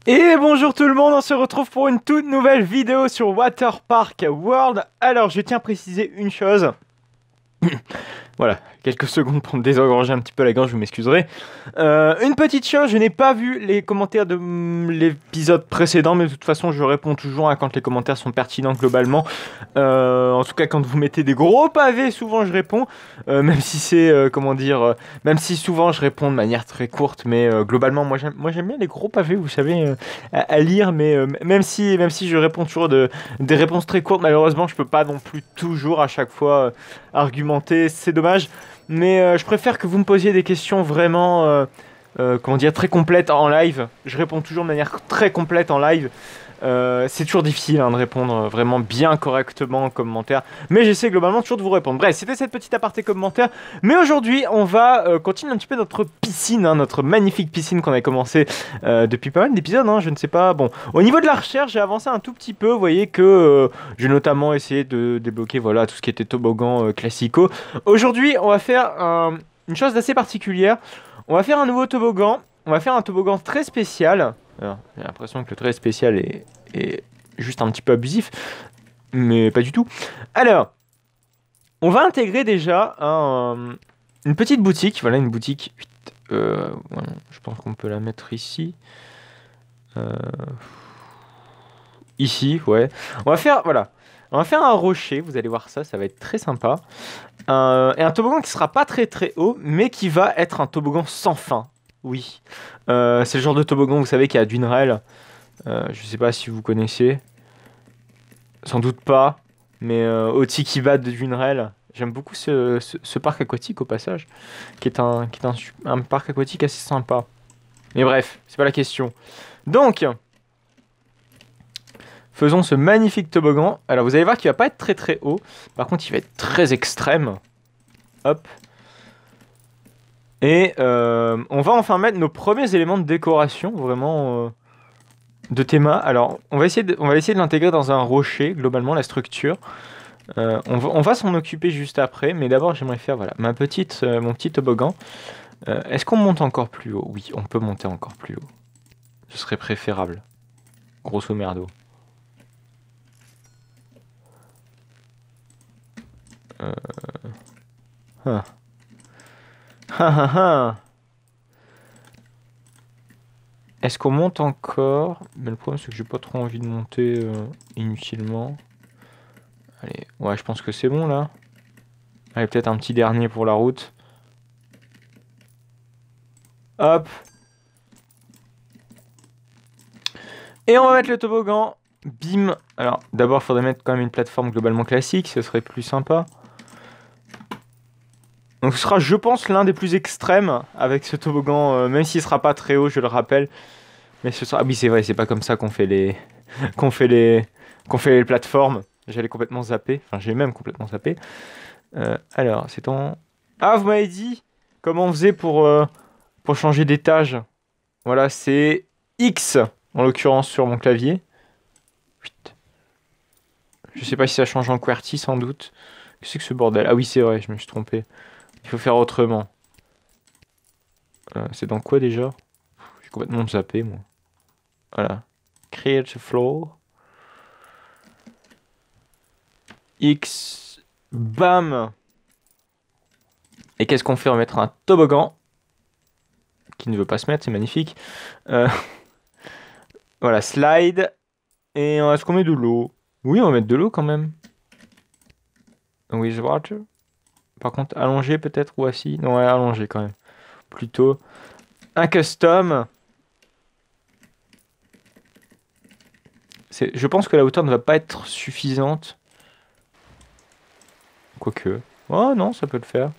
Et bonjour tout le monde, on se retrouve pour une toute nouvelle vidéo sur Water Park World. Alors, je tiens à préciser une chose. Voilà, quelques secondes pour me désengorger un petit peu la gorge, vous m'excuserez. Une petite chose, je n'ai pas vu les commentaires de l'épisode précédent, mais de toute façon, je réponds toujours à quand les commentaires sont pertinents globalement. En tout cas, quand vous mettez des gros pavés, souvent je réponds, même si c'est, même si souvent je réponds de manière très courte, mais globalement, moi j'aime bien les gros pavés, vous savez, à lire, mais même si je réponds toujours des réponses très courtes, malheureusement, je peux pas non plus toujours à chaque fois argumenter, c'est dommage. Mais je préfère que vous me posiez des questions vraiment, comment dire, très complètes en live. Je réponds toujours de manière très complète en live. C'est toujours difficile hein, de répondre vraiment bien correctement en commentaire, mais j'essaie globalement toujours de vous répondre. Bref, c'était cette petite aparté commentaire. Mais aujourd'hui, on va continuer un petit peu notre piscine, hein, notre magnifique piscine qu'on a commencé depuis pas mal d'épisodes. Hein, je ne sais pas. Bon, au niveau de la recherche, j'ai avancé un tout petit peu. Vous voyez que j'ai notamment essayé de débloquer voilà tout ce qui était toboggan classico. Aujourd'hui, on va faire une chose assez particulière. On va faire un nouveau toboggan. On va faire un toboggan très spécial. Alors, j'ai l'impression que le très spécial est juste un petit peu abusif, mais pas du tout. Alors, on va intégrer déjà une petite boutique. Voilà, une boutique. Voilà, je pense qu'on peut la mettre ici. Euh, Ici, ouais. On va faire, voilà. On va faire un rocher, vous allez voir ça, ça va être très sympa. Et un toboggan qui sera pas très très haut, mais qui va être un toboggan sans fin. Oui. C'est le genre de toboggan, vous savez, qui a d'une rail. Je sais pas si vous connaissez. Sans doute pas. Mais au Tiki-Bad de Dunrell, j'aime beaucoup ce parc aquatique au passage. Qui est un parc aquatique assez sympa. Mais bref, c'est pas la question. Donc, faisons ce magnifique toboggan. Alors vous allez voir qu'il va pas être très très haut. Par contre, il va être très extrême. Hop. Et on va enfin mettre nos premiers éléments de décoration. Vraiment. De théma. Alors, on va essayer de l'intégrer dans un rocher, globalement, la structure. On va s'en occuper juste après, mais d'abord, j'aimerais faire voilà, mon petit toboggan. Est-ce qu'on monte encore plus haut? Oui, on peut monter encore plus haut. Ce serait préférable. Grosso merdo. Euh... ah. Ah, ah, ah. Est-ce qu'on monte encore? Mais le problème, c'est que j'ai pas trop envie de monter inutilement. Allez, ouais, je pense que c'est bon là. Allez, peut-être un petit dernier pour la route. Hop. Et on va mettre le toboggan. Bim. Alors, d'abord, il faudrait mettre quand même une plateforme globalement classique. Ce serait plus sympa. Donc, ce sera, je pense, l'un des plus extrêmes avec ce toboggan. Même s'il sera pas très haut, je le rappelle. Mais ce sera... Ah oui, c'est vrai, c'est pas comme ça qu'on fait les... qu'on fait les... qu'on fait les plateformes. J'allais complètement zapper. Enfin, j'ai même complètement zappé. Alors, c'est en... Ah, vous m'avez dit comment on faisait pour changer d'étage. Voilà, c'est X, en l'occurrence, sur mon clavier. Chut. Je sais pas si ça change en QWERTY, sans doute. Qu'est-ce que c'est que ce bordel? Ah oui, c'est vrai, je me suis trompé. Il faut faire autrement. C'est dans quoi déjà? J'ai complètement zappé, moi. Voilà. Create a floor. X. Bam! Et qu'est-ce qu'on fait? On va mettre un toboggan. Qui ne veut pas se mettre, c'est magnifique. Euh, Voilà, slide. Et est-ce qu'on met de l'eau? Oui, on va mettre de l'eau quand même. With water. Par contre, allongé peut-être ou assis? Non, ouais, allongé quand même. Plutôt un custom. Je pense que la hauteur ne va pas être suffisante. Quoique. Oh non, ça peut le faire.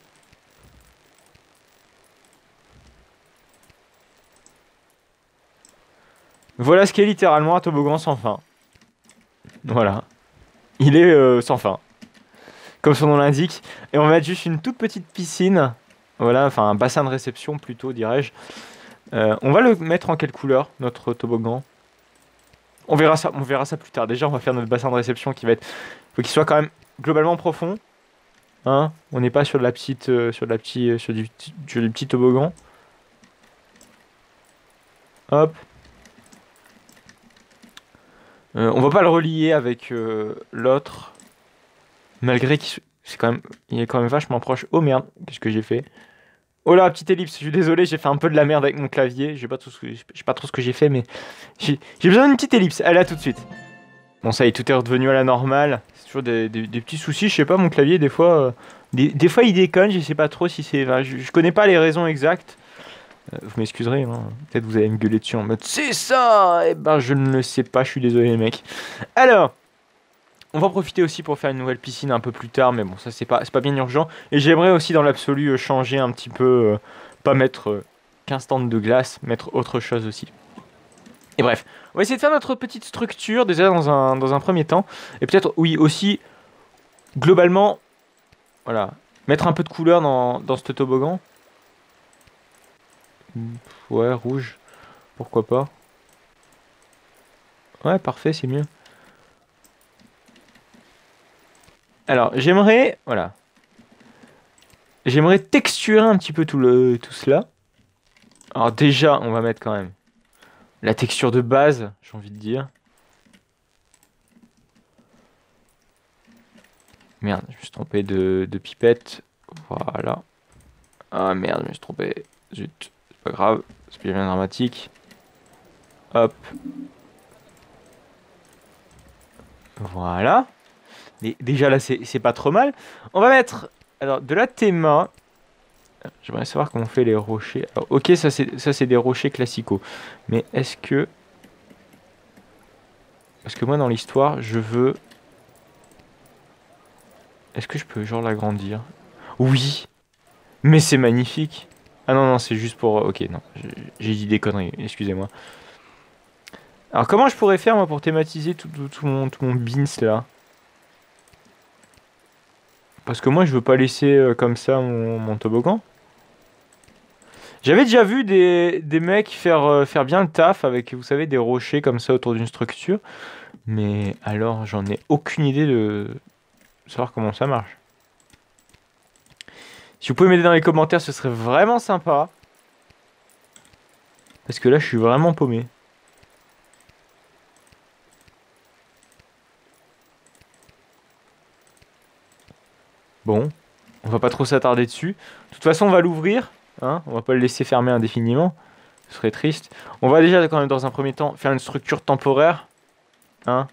Voilà ce qui est littéralement un toboggan sans fin. Voilà. Il est sans fin. Comme son nom l'indique. Et on va mettre juste une toute petite piscine. Voilà, enfin un bassin de réception plutôt, dirais-je. On va le mettre en quelle couleur, notre toboggan? On verra ça plus tard. Déjà, on va faire notre bassin de réception qui va être... Faut qu'il soit quand même globalement profond. Hein, on n'est pas sur de la petite... sur du petit toboggan. Hop. On va pas le relier avec l'autre. Malgré il est quand même vachement proche. Oh merde, qu'est-ce que j'ai fait? Oh là, petite ellipse, je suis désolé, j'ai fait un peu de la merde avec mon clavier. Je sais pas trop ce que j'ai fait, mais j'ai besoin d'une petite ellipse. Allez, à tout de suite. Bon, ça y est, tout est redevenu à la normale. C'est toujours des petits soucis, je sais pas, mon clavier, des fois, des fois il déconne, je sais pas trop si c'est. Enfin, je connais pas les raisons exactes. Vous m'excuserez, hein. Peut-être vous allez me gueuler dessus en mode c'est ça! Eh ben, je ne le sais pas, je suis désolé, les mecs. Alors. On va en profiter aussi pour faire une nouvelle piscine un peu plus tard, mais bon, ça c'est pas bien urgent. Et j'aimerais aussi dans l'absolu changer un petit peu, pas mettre 15 stands de glace, mettre autre chose aussi. Et bref, on va essayer de faire notre petite structure déjà dans un premier temps. Et peut-être, oui, aussi, globalement, voilà, mettre un peu de couleur dans ce toboggan. Ouais, rouge, pourquoi pas. Ouais, parfait, c'est mieux. Alors, voilà, j'aimerais texturer un petit peu tout cela. Alors déjà, on va mettre quand même la texture de base, j'ai envie de dire. Merde, je me suis trompé de pipette. Voilà. Ah merde, je me suis trompé. Zut, c'est pas grave, c'est pas bien dramatique. Hop. Voilà. Et déjà là, c'est pas trop mal. On va mettre alors de la théma. J'aimerais savoir comment on fait les rochers. Alors, ok, ça c'est des rochers classicaux. Mais est-ce que... Parce que moi dans l'histoire, je veux... Est-ce que je peux genre l'agrandir? Oui. Mais c'est magnifique. Ah non, non, c'est juste pour... Ok, non, j'ai dit des conneries, excusez-moi. Alors comment je pourrais faire moi pour thématiser tout mon beans là? Parce que moi je veux pas laisser comme ça mon toboggan. J'avais déjà vu des mecs faire bien le taf avec, vous savez, des rochers comme ça autour d'une structure. Mais alors j'en ai aucune idée de savoir comment ça marche. Si vous pouvez m'aider dans les commentaires, ce serait vraiment sympa. Parce que là je suis vraiment paumé. Bon, on va pas trop s'attarder dessus. De toute façon, on va l'ouvrir, hein, on va pas le laisser fermer indéfiniment. Ce serait triste. On va déjà, quand même, dans un premier temps, faire une structure temporaire. Hein.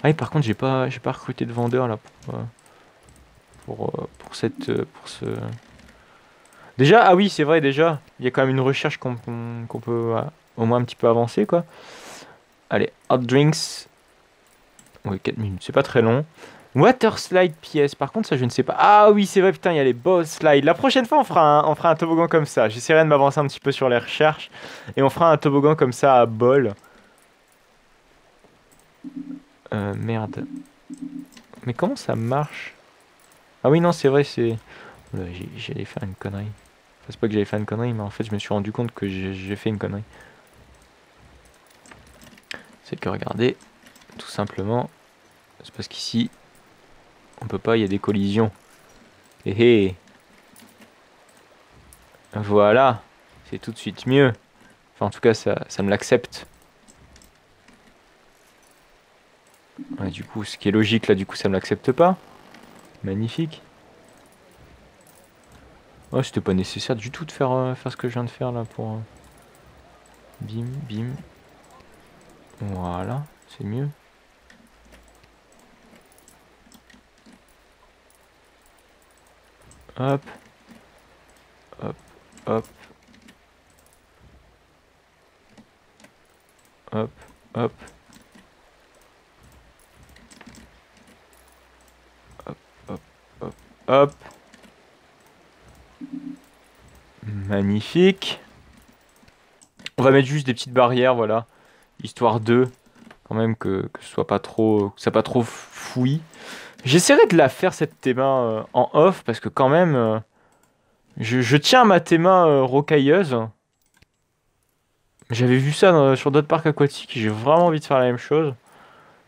Ah oui, par contre, j'ai pas recruté de vendeur là pour ce. Déjà, ah oui, c'est vrai, déjà, il y a quand même une recherche qu'on peut au moins un petit peu avancer, quoi. Allez, hot drinks. Ouais, 4 minutes, c'est pas très long. Water slide pièce, par contre ça je ne sais pas. Ah oui c'est vrai, putain il y a les ball slides. La prochaine fois on fera un toboggan comme ça. J'essaierai de m'avancer un petit peu sur les recherches. Et on fera un toboggan comme ça à bol. Merde. Mais comment ça marche? Ah oui non c'est vrai c'est... Oula, j'allais faire une connerie. Enfin, c'est pas que j'allais faire une connerie mais en fait je me suis rendu compte que j'ai fait une connerie. C'est que regardez, tout simplement, c'est parce qu'ici on peut pas, il y a des collisions. Hé hé. Voilà, c'est tout de suite mieux. Enfin, en tout cas, ça me l'accepte. Ouais, du coup, ce qui est logique, là, du coup, ça me l'accepte pas. Magnifique. Oh, c'était pas nécessaire du tout de faire ce que je viens de faire, là, pour... Bim, bim. Voilà, c'est mieux. Hop. Hop, hop. Hop, hop. Hop, hop, hop, hop. Magnifique. On va mettre juste des petites barrières, voilà. Histoire de, quand même, que ce soit pas trop... Que ça pas trop fouillis. J'essaierai de la faire, cette théma, en off, parce que quand même... je tiens à ma théma rocailleuse. J'avais vu ça sur d'autres parcs aquatiques. J'ai vraiment envie de faire la même chose.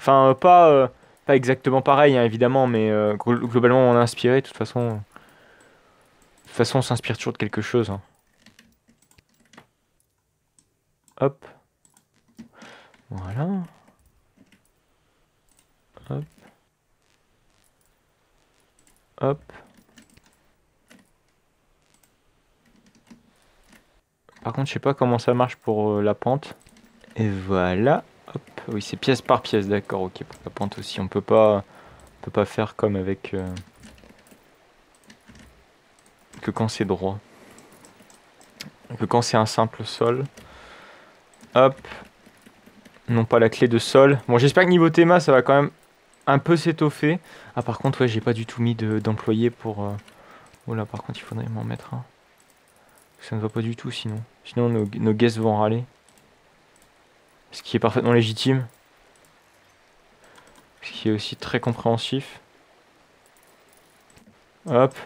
Enfin, pas exactement pareil, hein, évidemment, mais globalement, on est inspiré. De toute façon, on s'inspire toujours de quelque chose. Hein. Hop. Voilà. Hop. Hop. Par contre, je sais pas comment ça marche pour la pente. Et voilà. Hop. Oui, c'est pièce par pièce, d'accord. Ok, pour la pente aussi. On peut pas faire comme avec... que quand c'est droit. Que quand c'est un simple sol. Hop. Non pas la clé de sol. Bon, j'espère que niveau théma, ça va quand même un peu s'étoffer. Ah, par contre, ouais, j'ai pas du tout mis d'employé pour... Oh là, par contre, il faudrait m'en mettre un. Ça ne va pas du tout, sinon. Sinon, nos guests vont râler. Ce qui est parfaitement légitime. Ce qui est aussi très compréhensif. Hop.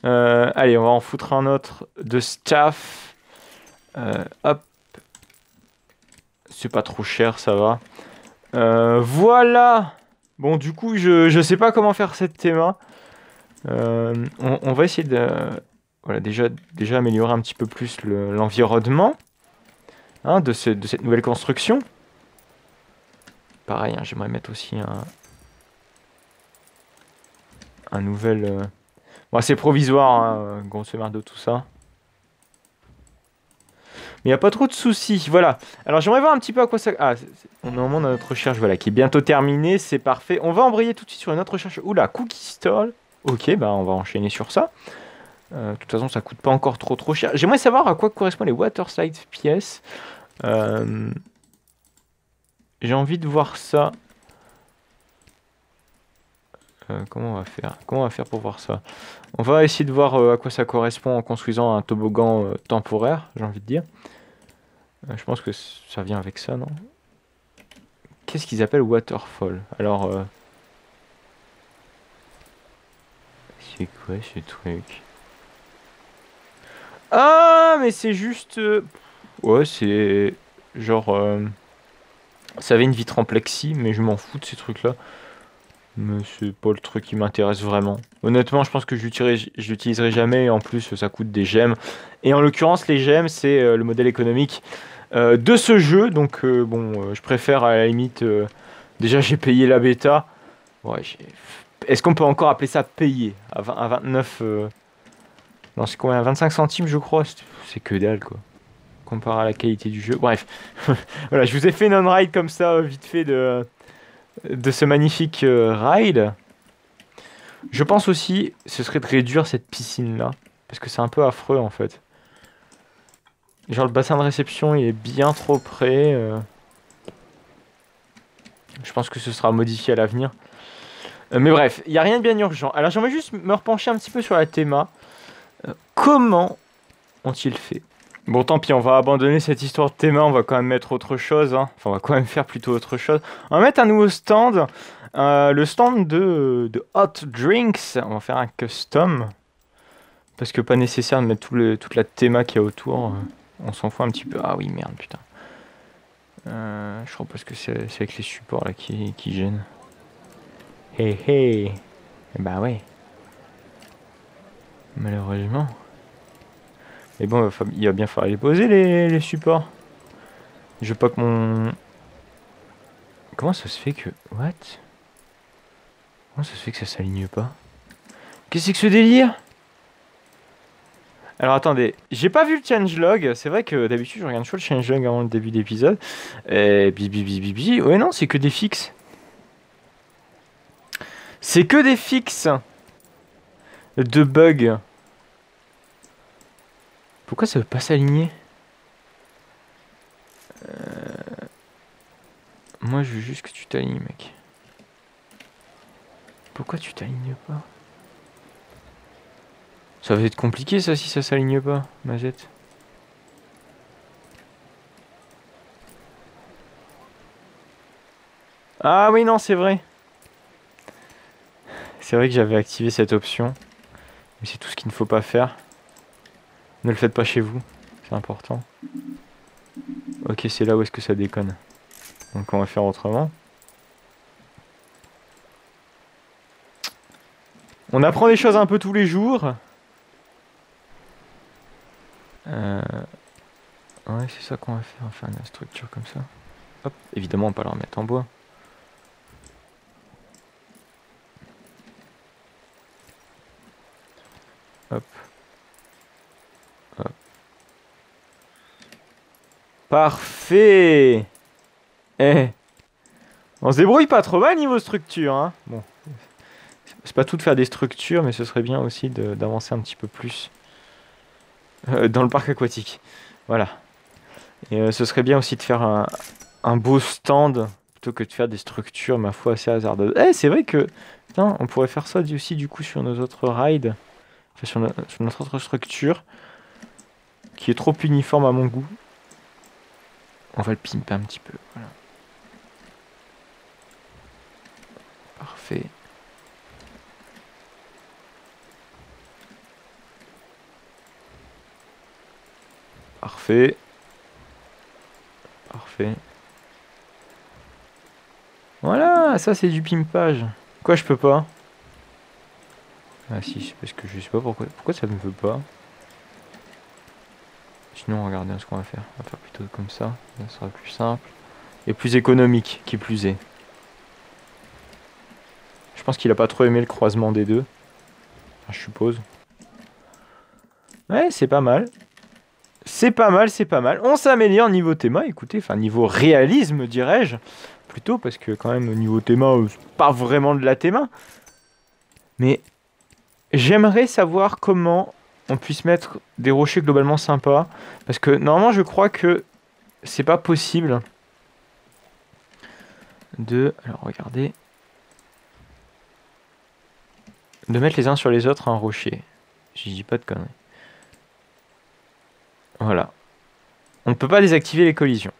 Allez, on va en foutre un autre de staff. Hop. C'est pas trop cher, ça va. Voilà. Bon, du coup, je sais pas comment faire cette théma. On va essayer de... Voilà, déjà améliorer un petit peu plus l'environnement de cette nouvelle construction. Pareil, hein, j'aimerais mettre aussi un nouvel... Bon, c'est provisoire, hein, grosso merdo, tout ça. Mais il n'y a pas trop de soucis, voilà. Alors j'aimerais voir un petit peu à quoi ça... Ah, normalement notre recherche, voilà, qui est bientôt terminée, c'est parfait. On va embrayer tout de suite sur une autre recherche. Oula, Cookie Stall. Ok, bah on va enchaîner sur ça. De toute façon, ça coûte pas encore trop cher. J'aimerais savoir à quoi correspondent les Waterside pièces. J'ai envie de voir ça. Comment on va faire pour voir ça? On va essayer de voir à quoi ça correspond en construisant un toboggan temporaire, j'ai envie de dire. Je pense que ça vient avec ça, non? Qu'est-ce qu'ils appellent waterfall? Alors, c'est quoi ce truc? Ah, mais c'est juste... Ouais, c'est... Genre... Ça avait une vitre en plexi, mais je m'en fous de ces trucs-là. Mais c'est pas le truc qui m'intéresse vraiment. Honnêtement, je pense que je l'utiliserai jamais. Et en plus, ça coûte des gemmes. Et en l'occurrence, les gemmes, c'est le modèle économique de ce jeu. Donc, bon, je préfère à la limite... déjà, j'ai payé la bêta. Ouais, est-ce qu'on peut encore appeler ça payer? À 29... Non, c'est combien? 25 centimes, je crois. C'est que dalle, quoi. Comparé à la qualité du jeu. Bref. Voilà, je vous ai fait une on-ride comme ça, vite fait, de ce magnifique ride. Je pense aussi, ce serait de réduire cette piscine-là. Parce que c'est un peu affreux, en fait. Genre, le bassin de réception, il est bien trop près. Je pense que ce sera modifié à l'avenir. Mais bref, il n'y a rien de bien urgent. Alors, j'aimerais juste me repencher un petit peu sur la théma. Comment ont-ils fait? Bon, tant pis, on va abandonner cette histoire de théma, on va quand même mettre autre chose. Hein. Enfin, on va quand même faire plutôt autre chose. On va mettre un nouveau stand. Le stand de Hot Drinks. On va faire un custom. Parce que pas nécessaire de mettre toute la théma qu'il y a autour. On s'en fout un petit peu. Ah oui, merde, putain. Je crois parce que c'est avec les supports là qui gênent. Hey, hey. Bah ouais. Malheureusement. Mais bon, il va bien falloir les poser, les supports. Je veux pas que mon... Comment ça se fait que... What? Comment ça se fait que ça s'aligne pas? Qu'est-ce que c'est que ce délire? Alors attendez, j'ai pas vu le changelog. C'est vrai que d'habitude je regarde toujours le changelog avant le début d'épisode. Bibi. Ouais non, c'est que des fixes. C'est que des fixes de bugs. Pourquoi ça veut pas s'aligner? Moi je veux juste que tu t'alignes, mec. Pourquoi tu t'alignes pas? Ça va être compliqué ça si ça s'aligne pas, Mazette. Ah oui non, c'est vrai. C'est vrai que j'avais activé cette option. Mais c'est tout ce qu'il ne faut pas faire. Ne le faites pas chez vous, c'est important. Ok, c'est là où est-ce que ça déconne. Donc on va faire autrement. On apprend des choses un peu tous les jours. Ouais, c'est ça qu'on va faire. On va faire une structure comme ça. Hop, évidemment, on va pas le remettre en bois. Hop. Hop. Parfait. Eh. On se débrouille pas trop mal niveau structure, hein. Bon. C'est pas tout de faire des structures, mais ce serait bien aussi d'avancer un petit peu plus dans le parc aquatique. Voilà. Et ce serait bien aussi de faire un beau stand plutôt que de faire des structures, ma foi, assez hasardeuses. Eh, c'est vrai que putain, on pourrait faire ça aussi du coup sur nos autres rides, enfin, sur notre autre structure qui est trop uniforme à mon goût. On va le pimper un petit peu. Voilà. Parfait. Parfait. Parfait. Voilà, ça c'est du pimpage. Quoi, je peux pas? Ah si, c'est parce que je sais pas pourquoi. Pourquoi ça me veut pas? Sinon, regardez ce qu'on va faire. On va faire plutôt comme ça. Ça sera plus simple. Et plus économique, qui plus est. Je pense qu'il a pas trop aimé le croisement des deux. Enfin, je suppose. Ouais, c'est pas mal. C'est pas mal, c'est pas mal. On s'améliore niveau théma, écoutez. Enfin, niveau réalisme, dirais-je. Plutôt, parce que quand même, niveau théma, c'est pas vraiment de la théma. Mais j'aimerais savoir comment on puisse mettre des rochers globalement sympas. Parce que normalement, je crois que c'est pas possible de... Alors, regardez. De mettre les uns sur les autres un rocher. Je dis pas de conneries. Voilà. On ne peut pas désactiver les collisions.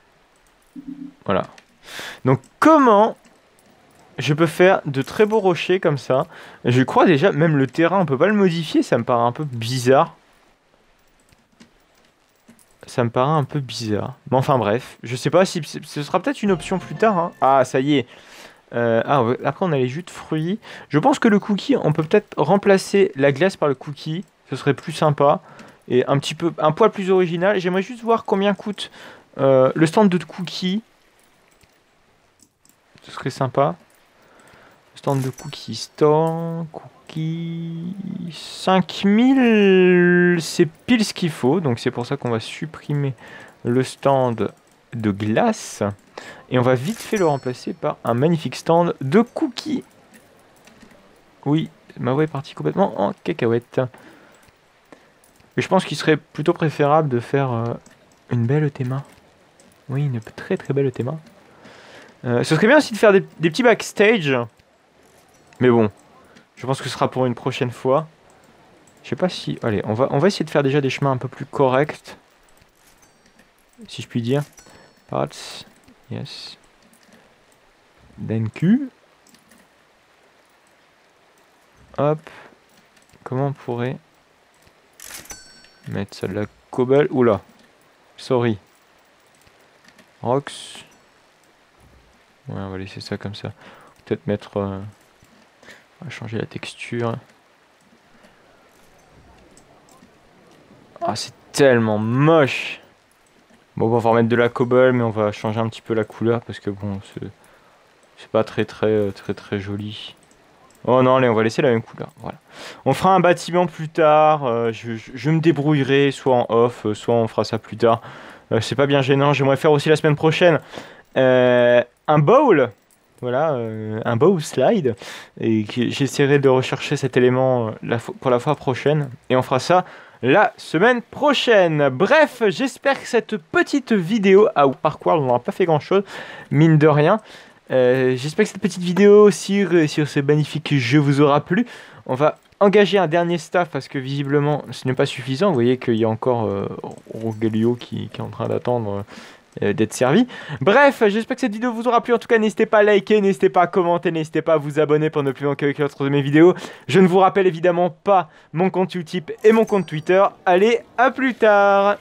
Voilà. Donc, comment je peux faire de très beaux rochers comme ça? Je crois déjà, même le terrain, on peut pas le modifier. Ça me paraît un peu bizarre. Ça me paraît un peu bizarre. Mais enfin bref, je sais pas si ce sera peut-être une option plus tard. Hein. Ah, ça y est. Ah, ouais. Après, on a les jus de fruits. Je pense que le cookie, on peut peut-être remplacer la glace par le cookie. Ce serait plus sympa. Et un poil plus original. J'aimerais juste voir combien coûte le stand de cookies. Ce serait sympa. Stand de cookies. Stand cookies. 5000. C'est pile ce qu'il faut. Donc c'est pour ça qu'on va supprimer le stand de glace. Et on va vite fait le remplacer par un magnifique stand de cookies. Oui, ma voix est partie complètement en cacahuète. Mais je pense qu'il serait plutôt préférable de faire une belle théma. Oui, une très très belle théma. Ce serait bien aussi de faire des petits backstage. Mais bon, je pense que ce sera pour une prochaine fois. Je sais pas si... Allez, on va essayer de faire déjà des chemins un peu plus corrects. Si je puis dire. Parts. Yes. Thank you. Hop. Comment on pourrait mettre ça de la cobble? Oula. Sorry. Rocks. Ouais, on va laisser ça comme ça. Peut-être mettre... on va changer la texture. Ah, c'est tellement moche. Bon, on va remettre de la cobble, mais on va changer un petit peu la couleur parce que bon, c'est pas très joli. Oh non, allez, on va laisser la même couleur. Voilà. On fera un bâtiment plus tard. Je me débrouillerai, soit en off, soit on fera ça plus tard. C'est pas bien gênant. J'aimerais faire aussi la semaine prochaine un bowl. Voilà, un bowl slide. Et j'essaierai de rechercher cet élément pour la fois prochaine. Et on fera ça la semaine prochaine. Bref, j'espère que cette petite vidéo à Park World, on n'aura pas fait grand chose, mine de rien. J'espère que cette petite vidéo sur ce magnifique jeu vous aura plu. On va engager un dernier staff parce que visiblement ce n'est pas suffisant. Vous voyez qu'il y a encore Rogelio qui est en train d'attendre d'être servi. Bref, j'espère que cette vidéo vous aura plu. En tout cas, n'hésitez pas à liker, n'hésitez pas à commenter, n'hésitez pas à vous abonner pour ne plus manquer avec l'autre de mes vidéos. Je ne vous rappelle évidemment pas mon compte Utip et mon compte Twitter. Allez, à plus tard!